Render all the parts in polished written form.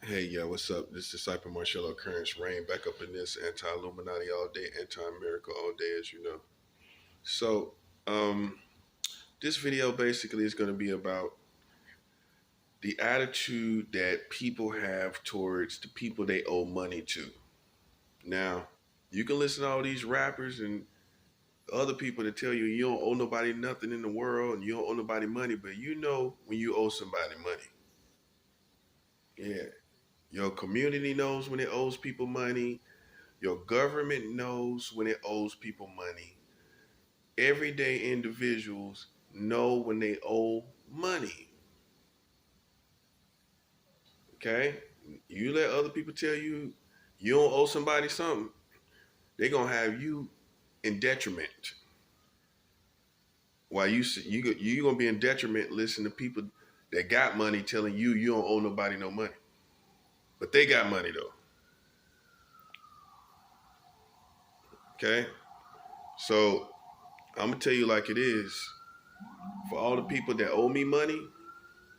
Hey, yeah, what's up? This is Disciple Marshall Occurrence Rain back up in this anti-Illuminati all day, anti-America all day, as you know. So, um, this video basically is going to be about the attitude that people have towards the people they owe money to. Now, you can listen to all these rappers and other people that tell you you don't owe nobody nothing in the world and you don't owe nobody money, but you know when you owe somebody money. Yeah, your community knows when it owes people money. Your government knows when it owes people money. Everyday individuals know when they owe money. Okay? You let other people tell you you don't owe somebody something, they're gonna have you in detriment. While you gonna be in detriment listening to people that got money telling you you don't owe nobody no money. But they got money though. Okay? So I'm gonna tell you like it is. For all the people that owe me money,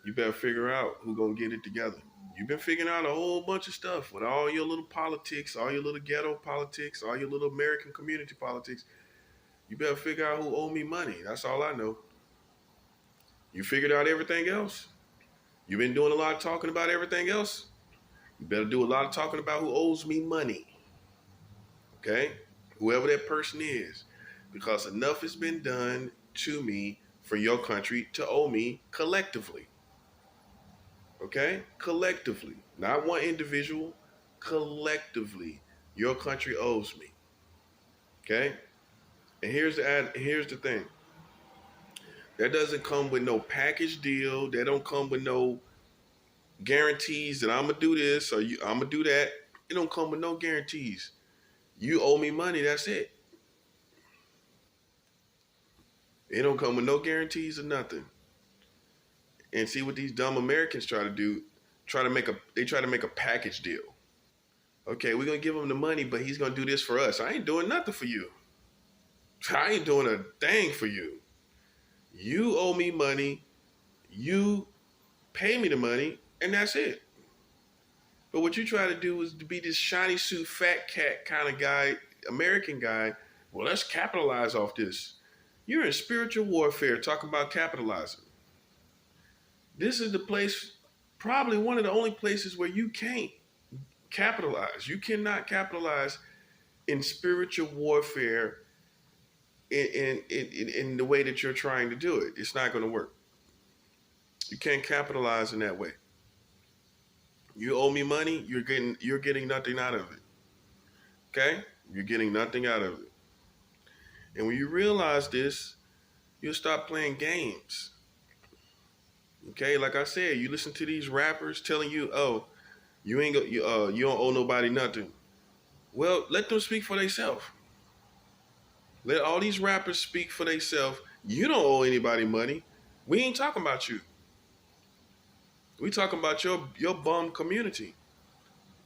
you better figure out who gonna get it together. You've been figuring out a whole bunch of stuff with all your little politics, all your little ghetto politics, all your little American community politics. You better figure out who owe me money. That's all I know. You figured out everything else. You've been doing a lot of talking about everything else. You better do a lot of talking about who owes me money. Okay? Whoever that person is. Because enough has been done to me for your country to owe me collectively. Okay? Collectively. Not one individual, collectively. Your country owes me. Okay? And here's the thing. That doesn't come with no package deal. That don't come with no guarantees that I'm gonna do this or I'm gonna do that. It don't come with no guarantees. You owe me money, that's it. It don't come with no guarantees or nothing. And see what these dumb Americans try to do, they try to make a package deal. Okay, we're gonna give him the money, but he's gonna do this for us. I ain't doing nothing for you. I ain't doing a thing for you. You owe me money, you pay me the money, and that's it. But what you try to do is to be this shiny suit, fat cat kind of guy, American guy. Well, let's capitalize off this. You're in spiritual warfare talking about capitalizing. This is the place, probably one of the only places where you can't capitalize. You cannot capitalize in spiritual warfare in the way that you're trying to do it. It's not going to work. You can't capitalize in that way. You owe me money, you're getting nothing out of it. Okay? You're getting nothing out of it. And when you realize this, you'll stop playing games. Okay? Like I said, you listen to these rappers telling you, "Oh, you don't owe nobody nothing." Well, let them speak for themselves. Let all these rappers speak for themselves. You don't owe anybody money. We ain't talking about you. We talking about your bum community.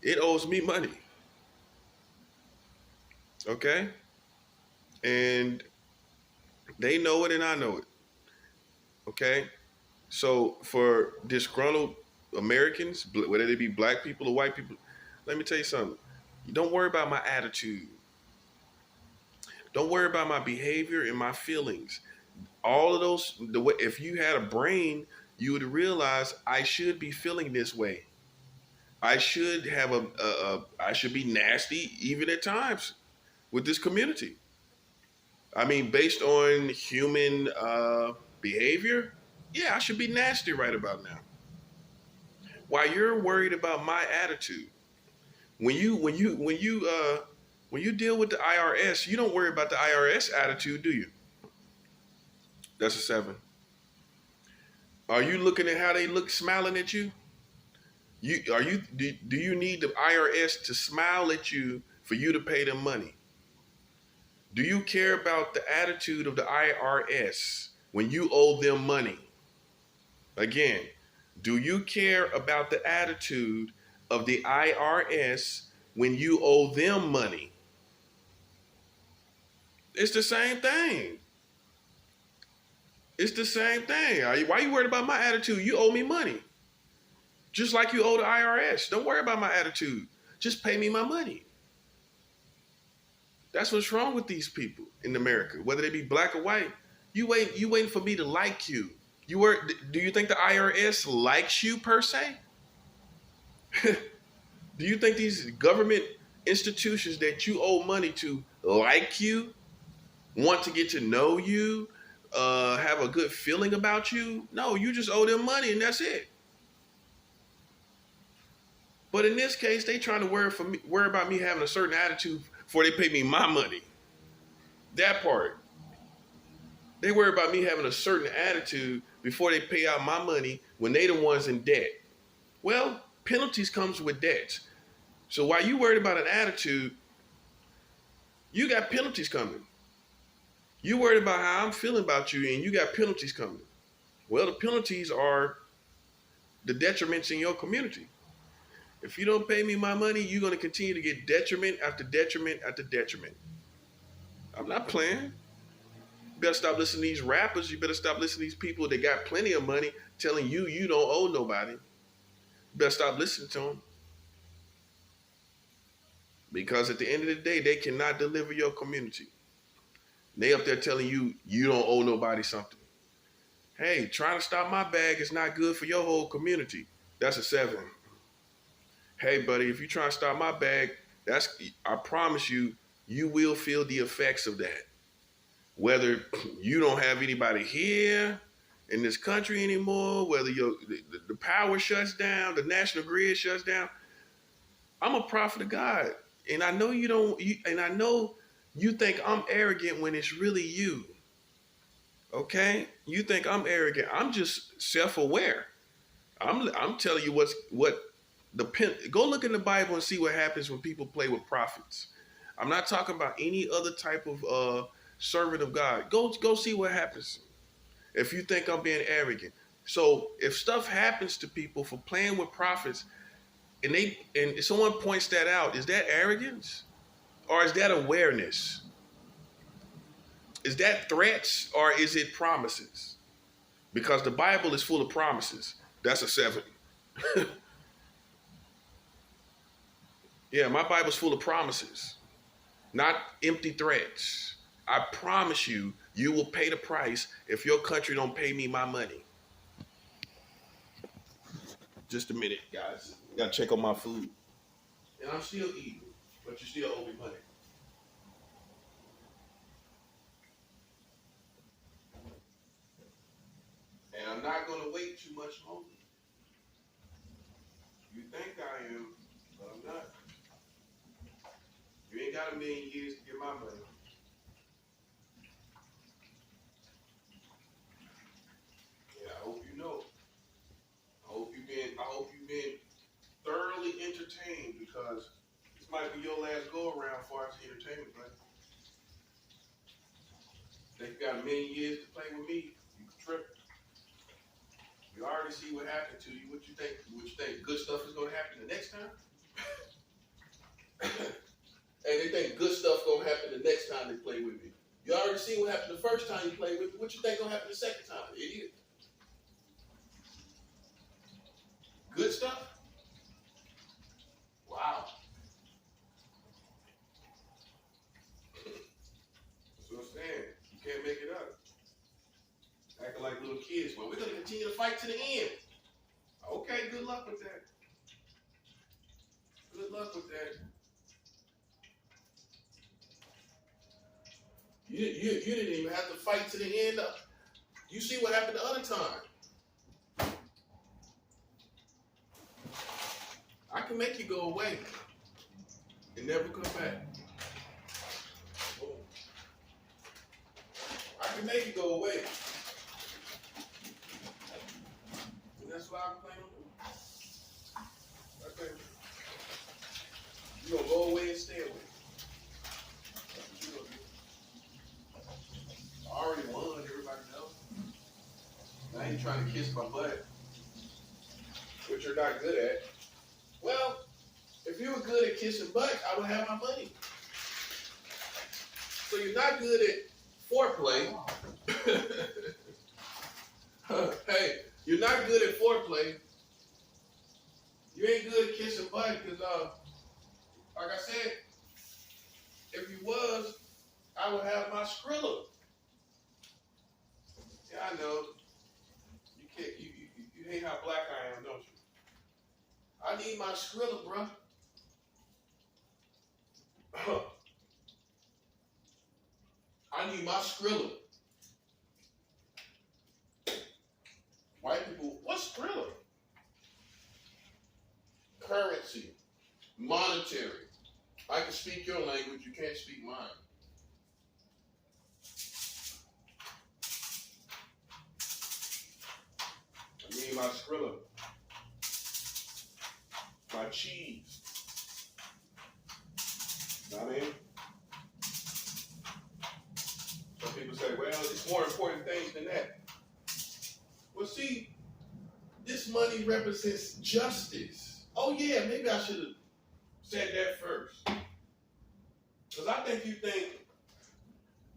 It owes me money. Okay? And they know it and I know it. Okay? So for disgruntled Americans, whether they be black people or white people, let me tell you something. Don't worry about my attitude. Don't worry about my behavior and my feelings. All of those, if you had a brain, you would realize I should be feeling this way. I should have I should be nasty even at times with this community. I mean, based on human behavior, yeah, I should be nasty right about now. While you're worried about my attitude, when you deal with the IRS, you don't worry about the IRS attitude, do you? That's a 7. Are you looking at how they look smiling at you? Do you need the IRS to smile at you for you to pay them money? Do you care about the attitude of the IRS when you owe them money? Again, do you care about the attitude of the IRS when you owe them money? It's the same thing. It's the same thing. Why are you worried about my attitude? You owe me money. Just like you owe the IRS. Don't worry about my attitude. Just pay me my money. That's what's wrong with these people in America, whether they be black or white. You waiting for me to like you. Do you think the IRS likes you per se? Do you think these government institutions that you owe money to like you, want to get to know you, have a good feeling about you? No, you just owe them money and that's it. But in this case, they trying to worry about me having a certain attitude before they pay me my money. That part. They worry about me having a certain attitude before they pay out my money when they the ones in debt. Well, penalties comes with debts. So while you worried about an attitude, you got penalties coming. You worried about how I'm feeling about you and you got penalties coming. Well, the penalties are the detriments in your community. If you don't pay me my money, you're going to continue to get detriment after detriment after detriment. I'm not playing. You better stop listening to these rappers. You better stop listening to these people that got plenty of money telling you you don't owe nobody. You better stop listening to them. Because at the end of the day, they cannot deliver your community. They up there telling you you don't owe nobody something. Hey, trying to stop my bag is not good for your whole community. That's a 7. Hey, buddy, if you try to stop my bag, I promise you, you will feel the effects of that. Whether you don't have anybody here in this country anymore, whether the power shuts down, the national grid shuts down. I'm a prophet of God. And I know I know you think I'm arrogant when it's really you. Okay? You think I'm arrogant. I'm just self-aware. I'm telling you go look in the Bible and see what happens when people play with prophets. I'm not talking about any other type of servant of God. Go see what happens if you think I'm being arrogant. So if stuff happens to people for playing with prophets and someone points that out, is that arrogance or is that awareness? Is that threats or is it promises? Because the Bible is full of promises. That's a 7. Yeah, my Bible's full of promises, not empty threats. I promise you, you will pay the price if your country don't pay me my money. Just a minute, guys. Gotta check on my food. And I'm still eating, but you still owe me money. And I'm not gonna wait too much longer. You think I am, but I'm not. You ain't got a million years to get my money. Yeah, I hope you know. I hope you've been thoroughly entertained because this might be your last go around as far as entertainment, buddy. Think you got a million years to play with me, you can trip. You already see what happened to you. What you think? Good stuff is gonna happen the next time? And they think good stuff gonna happen the next time they play with me. You already see what happened the first time you played with me. What you think gonna happen the second time, idiot? Good stuff? Wow. That's what I'm saying. You can't make it up. Acting like little kids. Well, we're gonna continue to fight to the end. Okay, good luck with that. Good luck with that. You didn't even have to fight to the end. You see what happened the other time. I can make you go away and never come back. I can make you go away. And that's what I'm planning on doing. Okay. You're going to go away and stay away. That's what you're going to do. I already won, everybody knows. I ain't trying to kiss my butt, which you're not good at. Well, if you were good at kissing butts, I would have my money. So you're not good at foreplay. Hey, you're not good at foreplay. kissing butt because, like I said, if you was, I would have my Skrilla. Yeah, I know. You can't. You hate how black I am, don't you? I need my Skrilla, bruh. I need my Skrilla. White people, what's Skrilla? Currency, monetary. I can speak your language, you can't speak mine. I need my Skrilla. My cheese. Know what I mean? Some people say, well, it's more important things than that. Well, see, this money represents justice. Oh, yeah, maybe I should have said that first. Because I think you think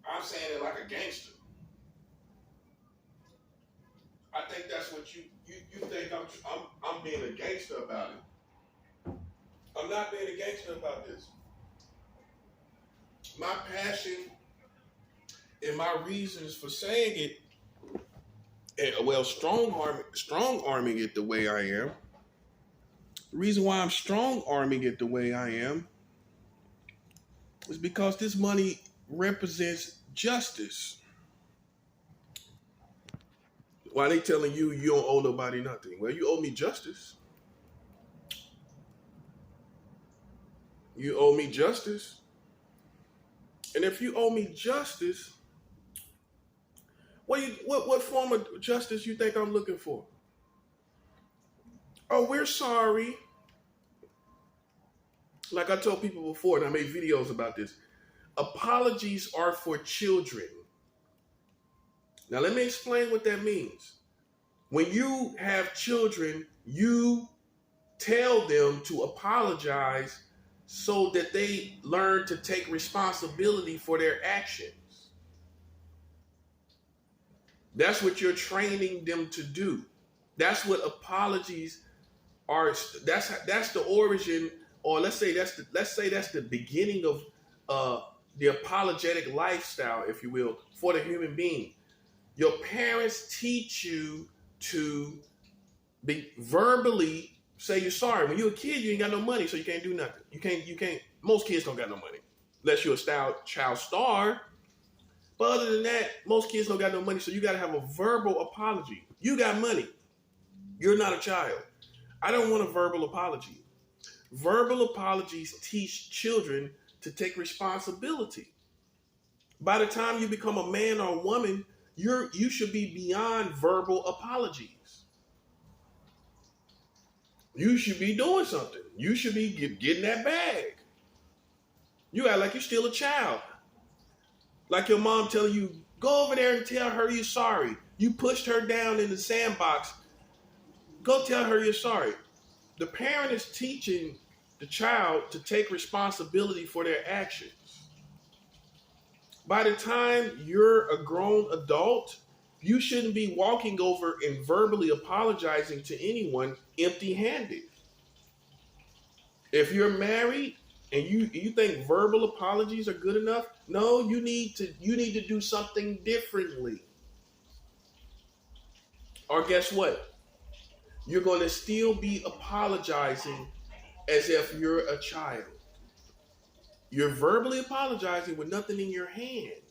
I'm saying it like a gangster. I think that's what you think I'm being a gangster about it. I'm not being a gangster about this. My passion and my reasons for saying it, well, strong arming it the way I am. The reason why I'm strong arming it the way I am is because this money represents justice. Why they telling you you don't owe nobody nothing? Well, you owe me justice. You owe me justice. And if you owe me justice, what form of justice you think I'm looking for? Oh, we're sorry. Like I told people before, and I made videos about this, apologies are for children. Now, let me explain what that means. When you have children, you tell them to apologize so that they learn to take responsibility for their actions. That's what you're training them to do. That's what apologies are. That's the origin, or let's say that's the beginning of the apologetic lifestyle, if you will, for the human being. Your parents teach you to be verbally say you're sorry. When you're a kid, you ain't got no money, so you can't do nothing. You can't. Most kids don't got no money, unless you're a child star. But other than that, most kids don't got no money, so you got to have a verbal apology. You got money. You're not a child. I don't want a verbal apology. Verbal apologies teach children to take responsibility. By the time you become a man or a woman, you should be beyond verbal apologies. You should be doing something. You should be getting that bag. You act like you're still a child. Like your mom telling you, go over there and tell her you're sorry. You pushed her down in the sandbox. Go tell her you're sorry. The parent is teaching the child to take responsibility for their actions. By the time you're a grown adult, you shouldn't be walking over and verbally apologizing to anyone empty-handed. If you're married and you think verbal apologies are good enough, no, you need to do something differently. Or guess what? You're going to still be apologizing as if you're a child. You're verbally apologizing with nothing in your hand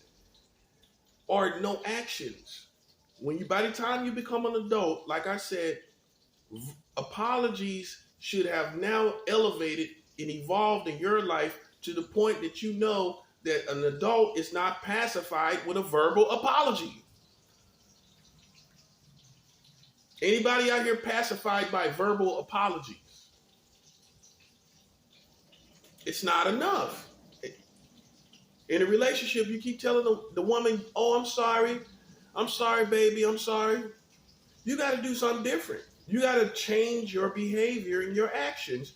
or no actions. By the time you become an adult, like I said, apologies should have now elevated and evolved in your life to the point that you know that an adult is not pacified with a verbal apology. Anybody out here pacified by verbal apologies? It's not enough. In a relationship, you keep telling the woman, oh, I'm sorry, baby, I'm sorry. You got to do something different. You got to change your behavior and your actions.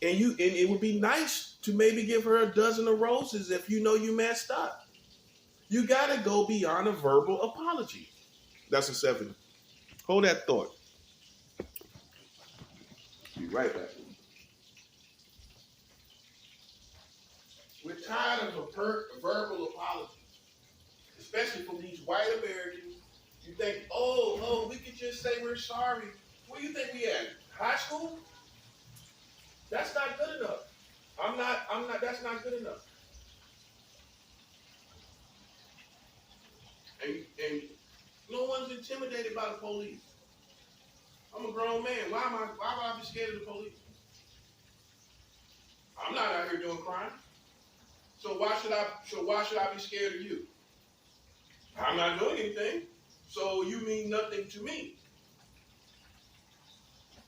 And it would be nice to maybe give her a dozen of roses if you know you messed up. You got to go beyond a verbal apology. That's a 7. Hold that thought. Be right back. tired of verbal apologies, especially from these white Americans. You think, we could just say we're sorry. Where do you think we at? High school? That's not good enough. That's not good enough. And no one's intimidated by the police. I'm a grown man. Why would I be scared of the police? I'm not out here doing crime. So why should I be scared of you? I'm not doing anything. So you mean nothing to me.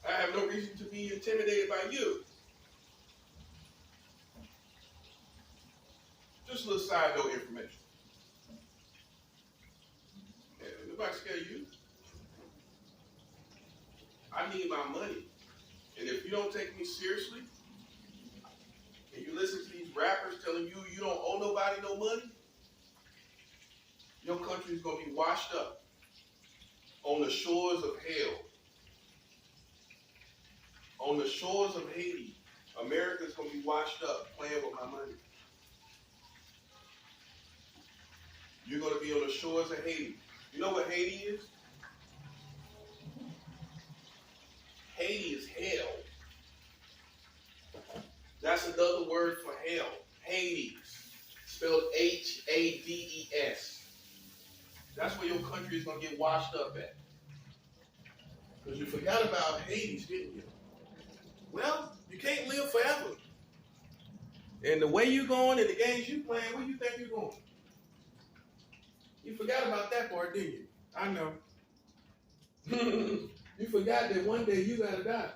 I have no reason to be intimidated by you. Just a little side note information. Yeah, nobody scare you. I need my money. And if you don't take me seriously, and you listen to these rappers telling you you don't owe nobody no money, your country is going to be washed up on the shores of hell. On the shores of Haiti, America's going to be washed up playing with my money. You're going to be on the shores of Haiti. You know what Haiti is? Haiti is hell. That's another word for hell. Hades. Spelled Hades. That's where your country is going to get washed up at. Because you forgot about Hades, didn't you? Well, you can't live forever. And the way you're going and the games you playing, where you think you're going? You forgot about that part, didn't you? I know. You forgot that one day you gotta die.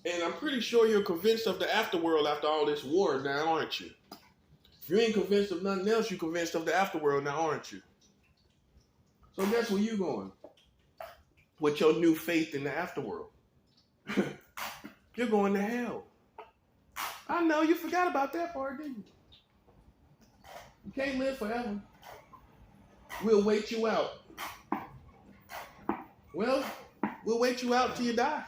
And I'm pretty sure you're convinced of the afterworld after all this war now, aren't you? If you ain't convinced of nothing else, you're convinced of the afterworld now, aren't you? So guess where you going? With your new faith in the afterworld. You're going to hell. I know, you forgot about that part, didn't you? You can't live forever. We'll wait you out. Well, we'll wait you out till you die.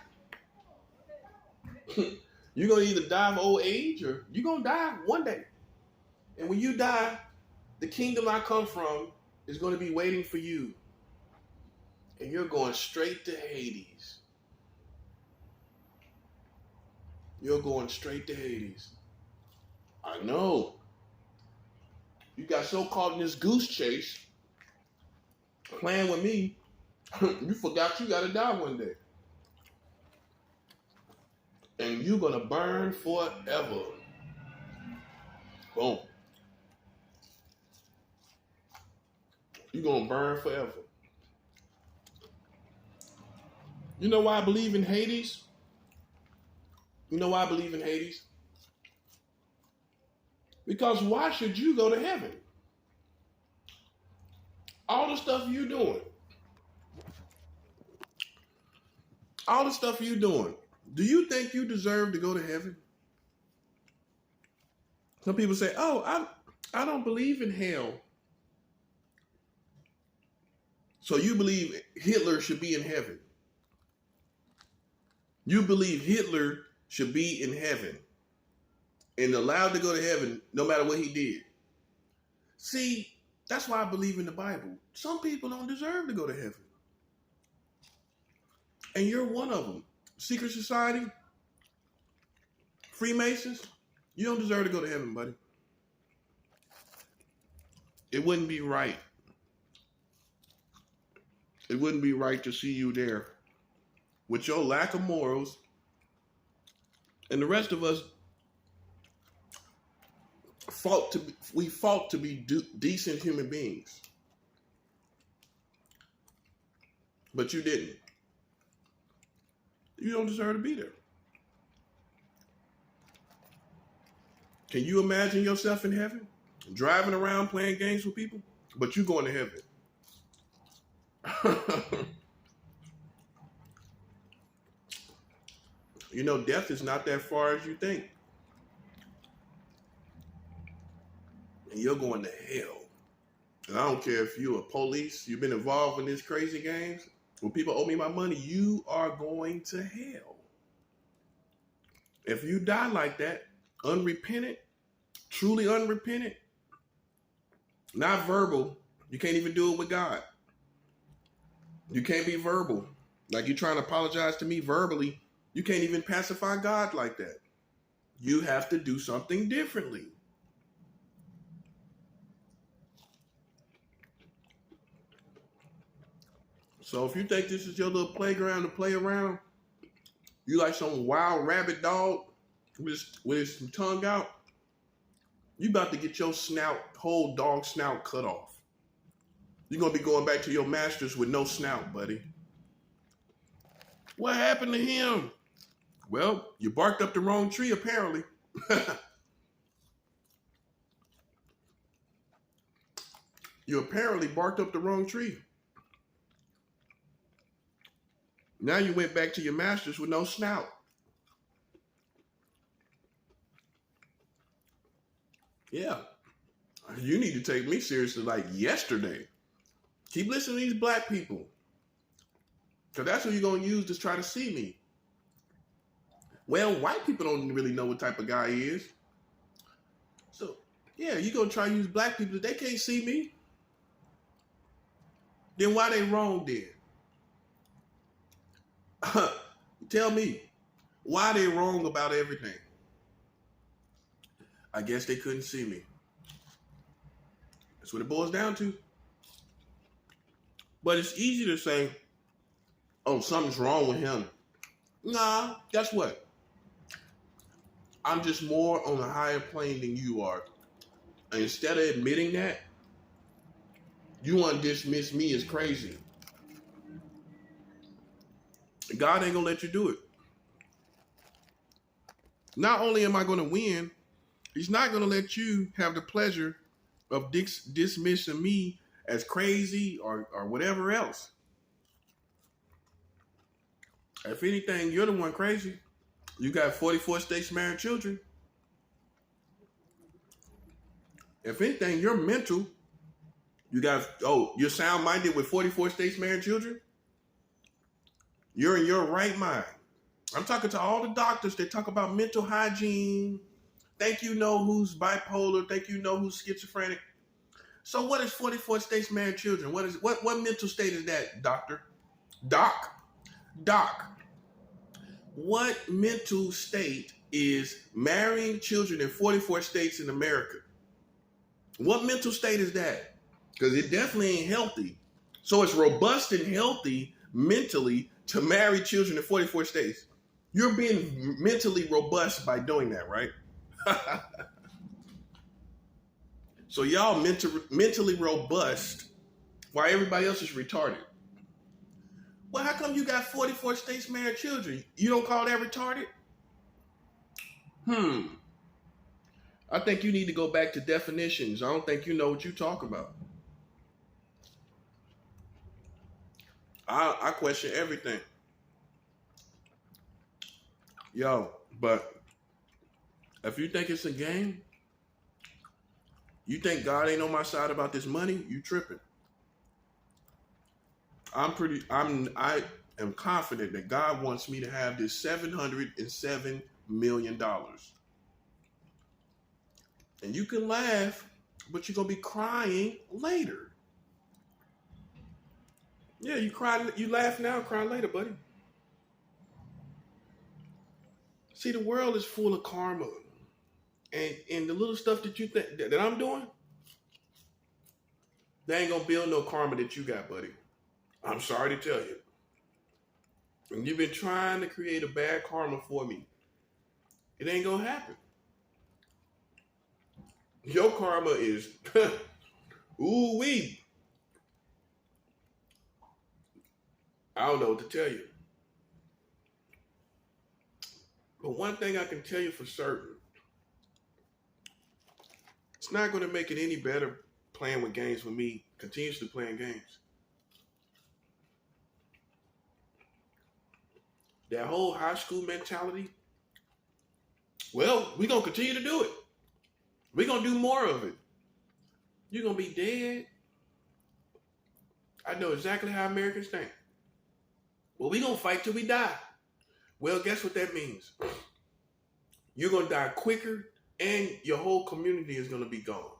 You're going to either die of old age or you're going to die one day. And when you die, the kingdom I come from is going to be waiting for you. And you're going straight to Hades. You're going straight to Hades. I know. You got so caught in this goose chase, playing with me, you forgot you got to die one day. And you're going to burn forever. Boom. You're going to burn forever. You know why I believe in Hades? You know why I believe in Hades? Because why should you go to heaven? All the stuff you're doing. All the stuff you're doing. Do you think you deserve to go to heaven? Some people say, I don't believe in hell. So you believe Hitler should be in heaven. You believe Hitler should be in heaven and allowed to go to heaven no matter what he did. See, that's why I believe in the Bible. Some people don't deserve to go to heaven. And you're one of them. Secret Society, Freemasons, you don't deserve to go to heaven, buddy. It wouldn't be right. It wouldn't be right to see you there with your lack of morals. And the rest of us fought to be decent human beings. But you didn't. You don't deserve to be there. Can you imagine yourself in heaven? Driving around playing games with people? But you going to heaven. You know, death is not that far as you think. And you're going to hell. And I don't care if you're a police, you've been involved in these crazy games. When people owe me my money, you are going to hell. If you die like that, unrepentant, truly unrepentant, not verbal, you can't even do it with God. You can't be verbal. Like you're trying to apologize to me verbally. You can't even pacify God like that. You have to do something differently. So if you think this is your little playground to play around, you like some wild rabbit dog with his tongue out, you about to get your whole dog snout cut off. You're going to be going back to your masters with no snout, buddy. What happened to him? Well, you barked up the wrong tree, apparently. You apparently barked up the wrong tree. Now you went back to your masters with no snout. Yeah. You need to take me seriously like yesterday. Keep listening to these black people. Because that's who you're going to use to try to see me. Well, white people don't really know what type of guy he is. So, yeah, you're going to try to use black people. They can't see me. Then why they wrong then? Tell me, why they wrong about everything? I guess they couldn't see me. That's what it boils down to. But it's easy to say, oh, something's wrong with him. Nah, guess what? I'm just more on a higher plane than you are. And instead of admitting that, you want to dismiss me as crazy. God ain't going to let you do it. Not only am I going to win, he's not going to let you have the pleasure of dismissing me as crazy or whatever else. If anything, you're the one crazy. You got 44 states married children. If anything, you're mental. You're sound-minded with 44 states married children. You're in your right mind. I'm talking to all the doctors that talk about mental hygiene. Think you know who's bipolar. Think you know who's schizophrenic. So what is 44 states married children? What mental state is that, doctor? Doc. What mental state is marrying children in 44 states in America? What mental state is that? Because it definitely ain't healthy. So it's robust and healthy mentally to marry children in 44 states. You're being mentally robust by doing that, right? So y'all mentally robust while everybody else is retarded. Well, how come you got 44 states married children? You don't call that retarded? I think you need to go back to definitions. I don't think you know what you talk about. I question everything. Yo, but if you think it's a game, you think God ain't on my side about this money, you tripping. I am confident that God wants me to have this $707 million. And you can laugh, but you're going to be crying later. Yeah, you laugh now, cry later, buddy. See, the world is full of karma. And the little stuff that you think that I'm doing, they ain't going to build no karma that you got, buddy. I'm sorry to tell you. And you've been trying to create a bad karma for me. It ain't going to happen. Your karma is, ooh-wee. I don't know what to tell you. But one thing I can tell you for certain, it's not going to make it any better playing with games with me, continuously playing games. That whole high school mentality, well, we're going to continue to do it. We're going to do more of it. You're going to be dead. I know exactly how Americans think. Well, we're going to fight till we die. Well, guess what that means? You're going to die quicker and your whole community is going to be gone.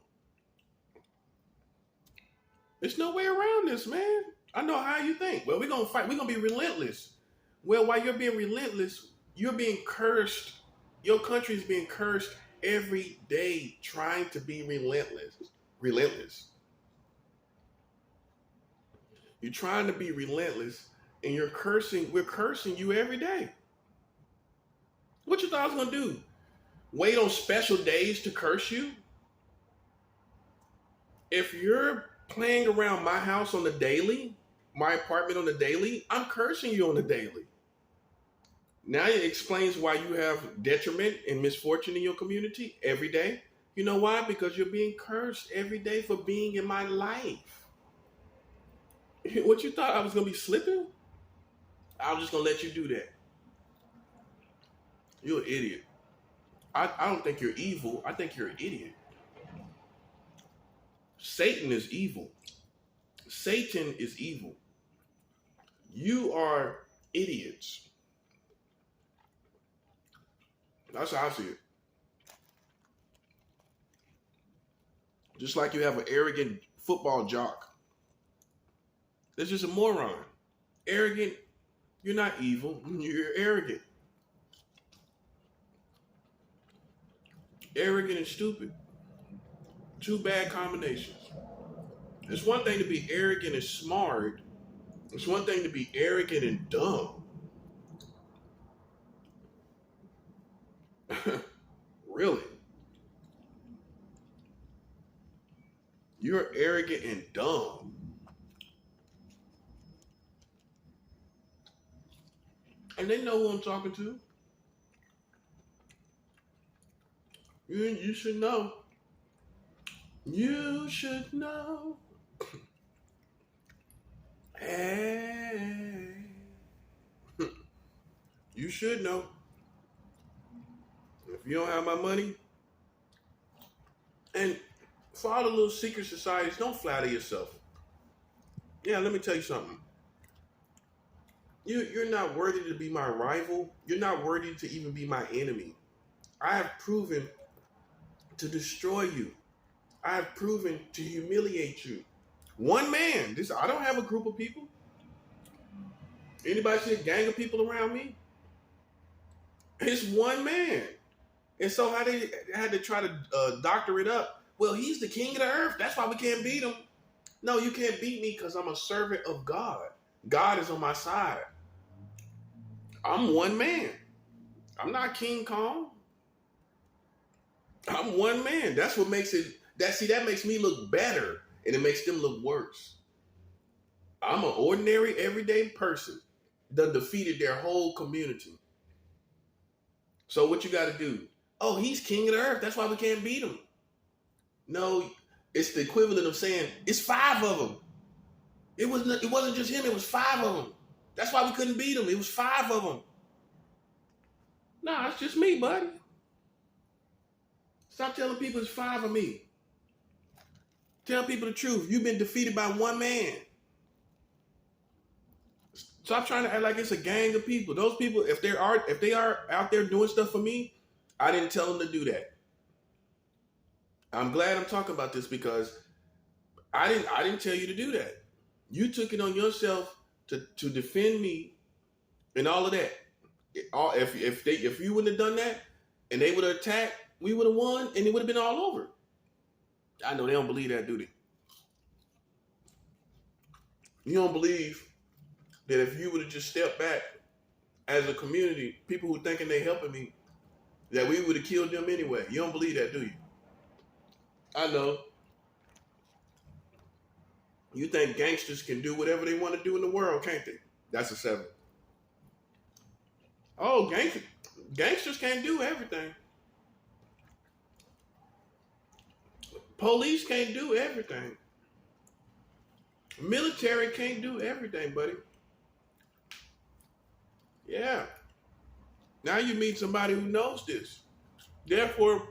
There's no way around this, man. I know how you think. Well, we're going to fight. We're going to be relentless. Well, while you're being relentless, you're being cursed. Your country is being cursed every day trying to be relentless. Relentless. You're trying to be relentless and we're cursing you every day. What you thought I was going to do? Wait on special days to curse you? If you're playing around my house on the daily, my apartment on the daily, I'm cursing you on the daily. Now it explains why you have detriment and misfortune in your community every day. You know why? Because you're being cursed every day for being in my life. What you thought I was going to be slipping? I was just going to let you do that. You're an idiot. I don't think you're evil. I think you're an idiot. Satan is evil. Satan is evil. You are idiots. That's how I see it. Just like you have an arrogant football jock. That's just a moron. Arrogant, you're not evil. You're arrogant. Arrogant and stupid. Two bad combinations. It's one thing to be arrogant and smart. It's one thing to be arrogant and dumb. Really? You're arrogant and dumb. And they know who I'm talking to. You should know. You should know. Hey. You should know. If you don't have my money, and for all the little secret societies, don't flatter yourself. Yeah, let me tell you something. You're not worthy to be my rival. You're not worthy to even be my enemy. I have proven to destroy you. I have proven to humiliate you. One man. I don't have a group of people. Anybody see a gang of people around me? It's one man. And so how they had to try to doctor it up. Well, he's the king of the earth. That's why we can't beat him. No, you can't beat me because I'm a servant of God. God is on my side. I'm one man. I'm not King Kong. I'm one man. That's what makes it, that makes me look better and it makes them look worse. I'm an ordinary, everyday person that defeated their whole community. So what you got to do? Oh, he's king of the earth. That's why we can't beat him. No, it's the equivalent of saying it's 5 of them. It wasn't just him. It was 5 of them. That's why we couldn't beat him. It was 5 of them. Nah, it's just me, buddy. Stop telling people it's 5 of me. Tell people the truth. You've been defeated by one man. Stop trying to act like it's a gang of people. Those people, if they are out there doing stuff for me, I didn't tell them to do that. I'm glad I'm talking about this because I didn't tell you to do that. You took it on yourself to defend me and all of that. If you wouldn't have done that and they would have attacked, we would have won and it would have been all over. I know they don't believe that, do they? You don't believe that if you would have just stepped back as a community, people who thinking they helping me, that we would have killed them anyway. You don't believe that, do you? I know. You think gangsters can do whatever they want to do in the world, can't they? That's a 7. Oh, gangsters can't do everything. Police can't do everything. Military can't do everything, buddy. Yeah. Now you meet somebody who knows this. Therefore,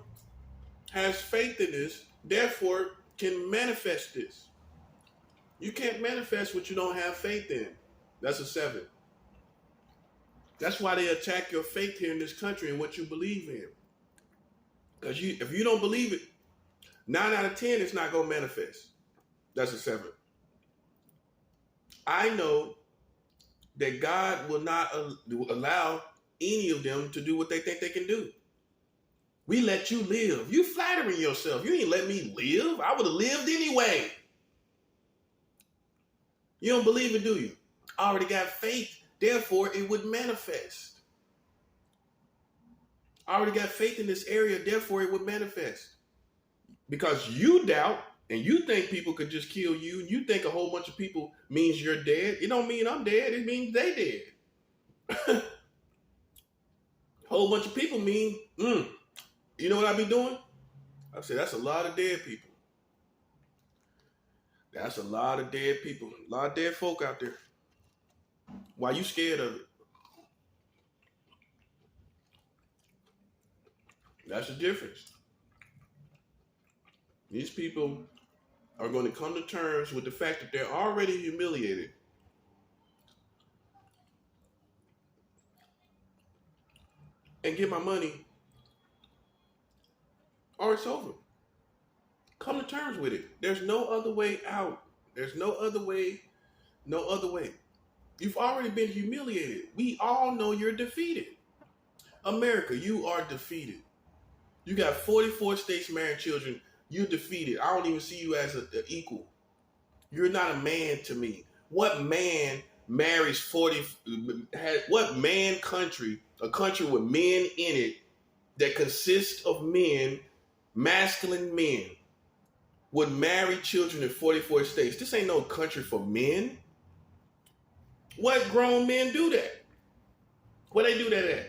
has faith in this. Therefore, can manifest this. You can't manifest what you don't have faith in. That's a 7. That's why they attack your faith here in this country and what you believe in. Because if you don't believe it, 9 out of 10, it's not going to manifest. That's a 7. I know that God will not allow any of them to do what they think they can do. We let you live. You flattering yourself. You ain't let me live. I would have lived anyway. You don't believe it, do you? I already got faith. Therefore, it would manifest. I already got faith in this area. Therefore, it would manifest. Because you doubt and you think people could just kill you. And you think a whole bunch of people means you're dead. It don't mean I'm dead. It means they dead. Whole bunch of people mean, you know what I be doing? I say, that's a lot of dead people. That's a lot of dead people. A lot of dead folk out there. Why you scared of it? That's the difference. These people are going to come to terms with the fact that they're already humiliated. And get my money, or it's over. Come to terms with it. There's no other way out. There's no other way. No other way. You've already been humiliated. We all know you're defeated. America, you are defeated. You got 44 states marrying children. You're defeated. I don't even see you as an equal. You're not a man to me. What man marries 40? What man country, a country with men in it that consists of men, masculine men, would marry children in 44 states? This ain't no country for men. What grown men do that? Where they do that at?